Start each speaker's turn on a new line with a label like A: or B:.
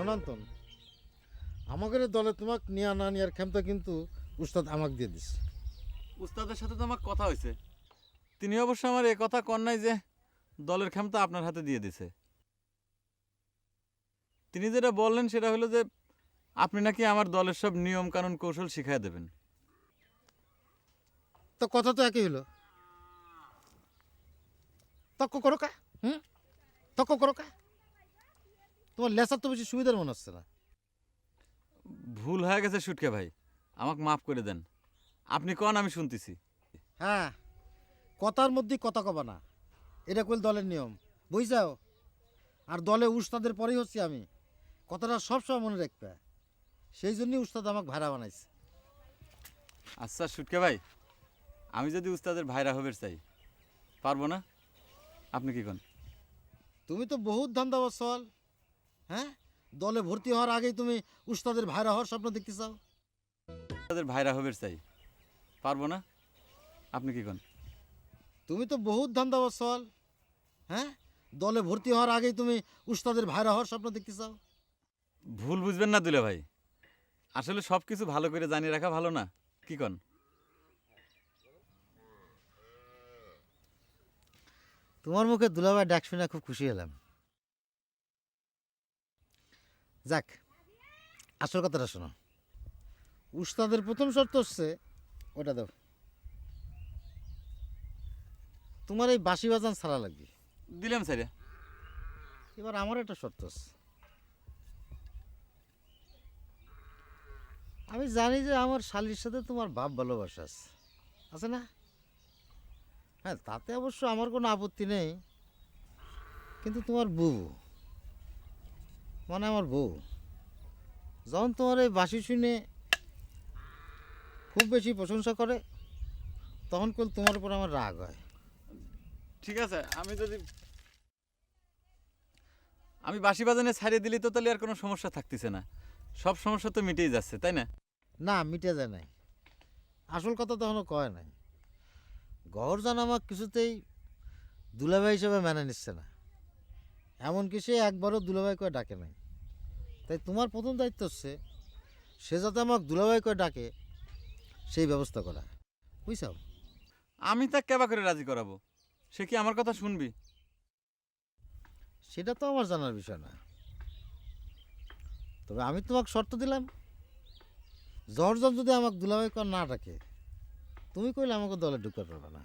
A: অনন্তন আমাদের দলে তোমাকে নিয়া না নেওয়ার ক্ষমতা কিন্তু উস্তাদ আমাকে দিয়ে দিস।
B: উস্তাদের সাথে তো আমার কথা হয়েছে, তিনি অবশ্য আমার এ কথা কন নাই যে দলের ক্ষমতা আপনার হাতে দিয়ে দিছে। তিনি যেটা বললেন সেটা হলো যে আপনি নাকি আমার দলের সব নিয়ম কানুন কৌশল শিখাই দেবেন।
A: তো কথা তো একই হলো। তক্ক করো কা, তক্ক করো কা। তোমার লেসার তো বেশি সুবিধার মনে হচ্ছে না।
B: ভুল হয়ে গেছে সুটকে ভাই, আমাকে মাফ করে দেন। আপনি কন, আমি শুনতেছি।
A: হ্যাঁ, কথার মধ্যে কথা কবা না, এটা কইল দলের নিয়ম, বুঝছাও? আর দলে উস্তাদের পরেই হচ্ছি আমি, কথাটা সবসময় মনে রাখবে। সেই জন্যই উস্তাদ আমাকে ভাড়া বানাইছে।
B: আচ্ছা সুটকে ভাই, আমি যদি উস্তাদের ভাইরা হবের চাই, পারবো না? আপনি কি কন?
A: তুমি তো বহুত ধান্দা বসল। হ্যাঁ, দলে ভর্তি হওয়ার আগেই তুমি উস্তাদের ভাইরা হওয়ার স্বপ্ন দেখতে চাও।
B: উস্তাদের ভাইরা হবের চাই, পারবো না? আপনি কি কন?
A: তুমি তো বহুত ধান্দা বসল। হ্যাঁ, দলে ভর্তি হওয়ার আগেই তুমি উস্তাদের ভাইরা হওয়ার স্বপ্ন দেখতে চাও।
B: ভুল বুঝবেন না দুলে ভাই, আসলে সব কিছু ভালো করে জানিয়ে রাখা ভালো না, কি কন?
A: তোমার মুখে দুলাভাই ডাক শুনে খুব খুশি হলাম। যাক, আসল কথাটা শোনো। উস্তাদের প্রথম শর্ত হচ্ছে ওটা দাও, তোমার এই বাঁশি বাজান ছাড়া লাগবে।
B: দিলাম স্যার।
A: এবার আমার একটা শর্ত আছে। আমি জানি যে আমার শালির সাথে তোমার ভাব ভালোবাসা আছে, আছে না? হ্যাঁ, তাতে অবশ্য আমার কোনো আপত্তি নেই, কিন্তু তোমার বউ, মানে আমার বউ, যখন তোমার এই বাঁশি শুনে খুব বেশি প্রশংসা করে, তখন কেবল তোমার উপর আমার রাগ হয়।
B: ঠিক আছে, আমি বাঁশি বাজানে ছাড়িয়ে দিলি তো তাহলে আর কোনো সমস্যা থাকতেছে না, সব সমস্যা তো মিটেই যাচ্ছে, তাই না?
A: না, মিটে যায় নাই। আসল কথা তখনও কয় নাই। গহরজান আমার কিছুতেই দুলাভাই হিসেবে মেনে নিচ্ছে না, এমনকি সে একবারও দুলাভাই করে ডাকে নাই। তাই তোমার প্রথম দায়িত্ব হচ্ছে সে যাতে আমাকে দুলাভাই করে ডাকে সেই ব্যবস্থা করা, বুঝছাও?
B: আমি তা কেবা করে রাজি করাবো? সে কি আমার কথা শুনবি?
A: সেটা তো আমার জানার বিষয় না, তবে আমি তোমাকে শর্ত দিলাম, জর্জন যদি আমাকে দুলাভাই করে না ডাকে, তুমি কইলে আমাকে দলে ঢুকতে পারবে না।